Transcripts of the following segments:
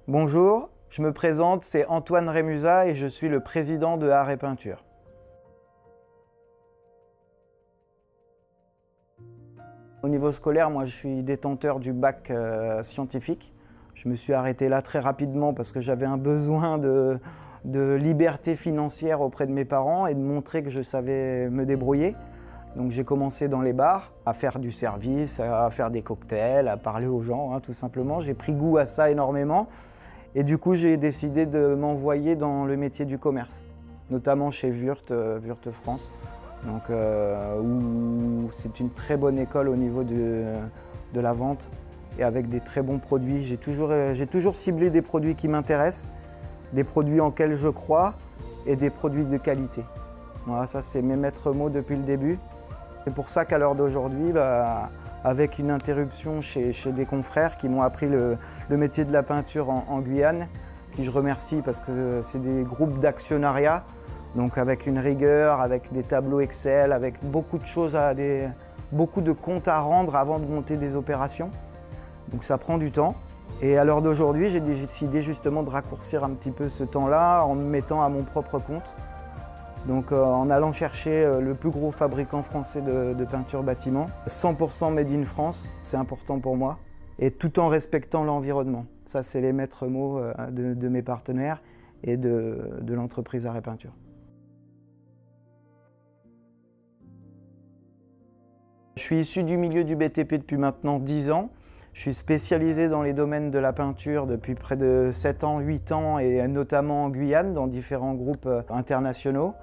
Bonjour, je me présente, c'est Antoine Rémusat et je suis le président de Art et Peinture. Au niveau scolaire, moi je suis détenteur du bac scientifique. Je me suis arrêté là très rapidement parce que j'avais un besoin de liberté financière auprès de mes parents et de montrer que je savais me débrouiller. Donc j'ai commencé dans les bars, à faire du service, à faire des cocktails, à parler aux gens, tout simplement. J'ai pris goût à ça énormément. Et du coup, j'ai décidé de m'envoyer dans le métier du commerce, notamment chez Wurth France, donc, où c'est une très bonne école au niveau de la vente et avec des très bons produits. J'ai toujours ciblé des produits qui m'intéressent, des produits en lesquels je crois et des produits de qualité. Voilà, ça c'est mes maîtres mots depuis le début. C'est pour ça qu'à l'heure d'aujourd'hui, avec une interruption chez des confrères qui m'ont appris le métier de la peinture en Guyane, qui je remercie parce que c'est des groupes d'actionnariat, donc avec une rigueur, avec des tableaux Excel, avec beaucoup de choses, beaucoup de comptes à rendre avant de monter des opérations. Donc ça prend du temps. Et à l'heure d'aujourd'hui, j'ai décidé justement de raccourcir un petit peu ce temps-là en me mettant à mon propre compte. Donc en allant chercher le plus gros fabricant français de peinture bâtiment, 100% made in France, c'est important pour moi, et tout en respectant l'environnement. Ça, c'est les maîtres mots de mes partenaires et de l'entreprise Art et Peinture. Je suis issu du milieu du BTP depuis maintenant 10 ans. Je suis spécialisé dans les domaines de la peinture depuis près de 7 ans, 8 ans, et notamment en Guyane, dans différents groupes internationaux.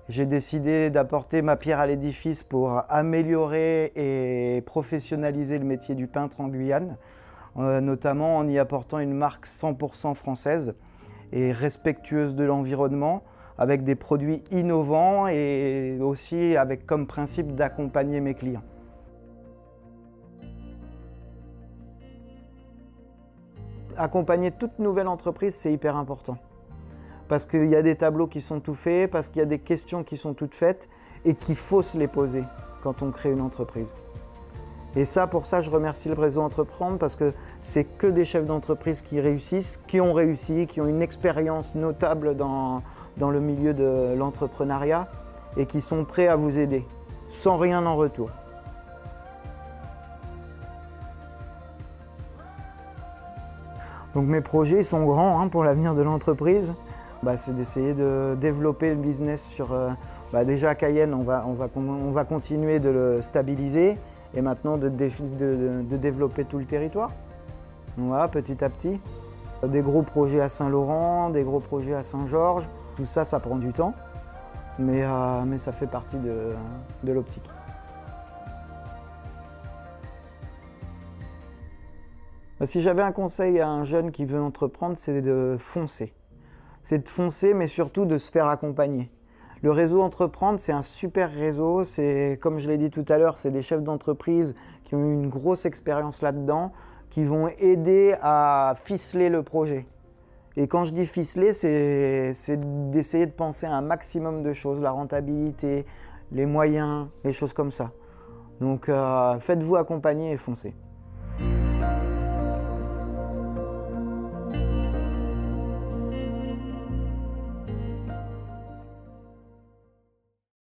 J'ai décidé d'apporter ma pierre à l'édifice pour améliorer et professionnaliser le métier du peintre en Guyane, notamment en y apportant une marque 100% française et respectueuse de l'environnement, avec des produits innovants et aussi avec comme principe d'accompagner mes clients. Accompagner toute nouvelle entreprise, c'est hyper important. Parce qu'il y a des tableaux qui sont tout faits, parce qu'il y a des questions qui sont toutes faites et qu'il faut se les poser quand on crée une entreprise. Et ça, pour ça, je remercie le réseau Entreprendre parce que c'est que des chefs d'entreprise qui réussissent, qui ont réussi, qui ont une expérience notable dans le milieu de l'entrepreneuriat et qui sont prêts à vous aider, sans rien en retour. Donc mes projets sont grands pour l'avenir de l'entreprise. C'est d'essayer de développer le business sur... déjà à Cayenne, on va continuer de le stabiliser et maintenant de développer tout le territoire. Voilà, petit à petit. Des gros projets à Saint-Laurent, des gros projets à Saint-Georges. Tout ça, ça prend du temps, mais ça fait partie de l'optique. Si j'avais un conseil à un jeune qui veut entreprendre, c'est de foncer. C'est de foncer, mais surtout de se faire accompagner. Le réseau Entreprendre, c'est un super réseau. C'est, comme je l'ai dit tout à l'heure, c'est des chefs d'entreprise qui ont eu une grosse expérience là-dedans, qui vont aider à ficeler le projet. Et quand je dis ficeler, c'est d'essayer de penser à un maximum de choses, la rentabilité, les moyens, les choses comme ça. Donc faites-vous accompagner et foncez.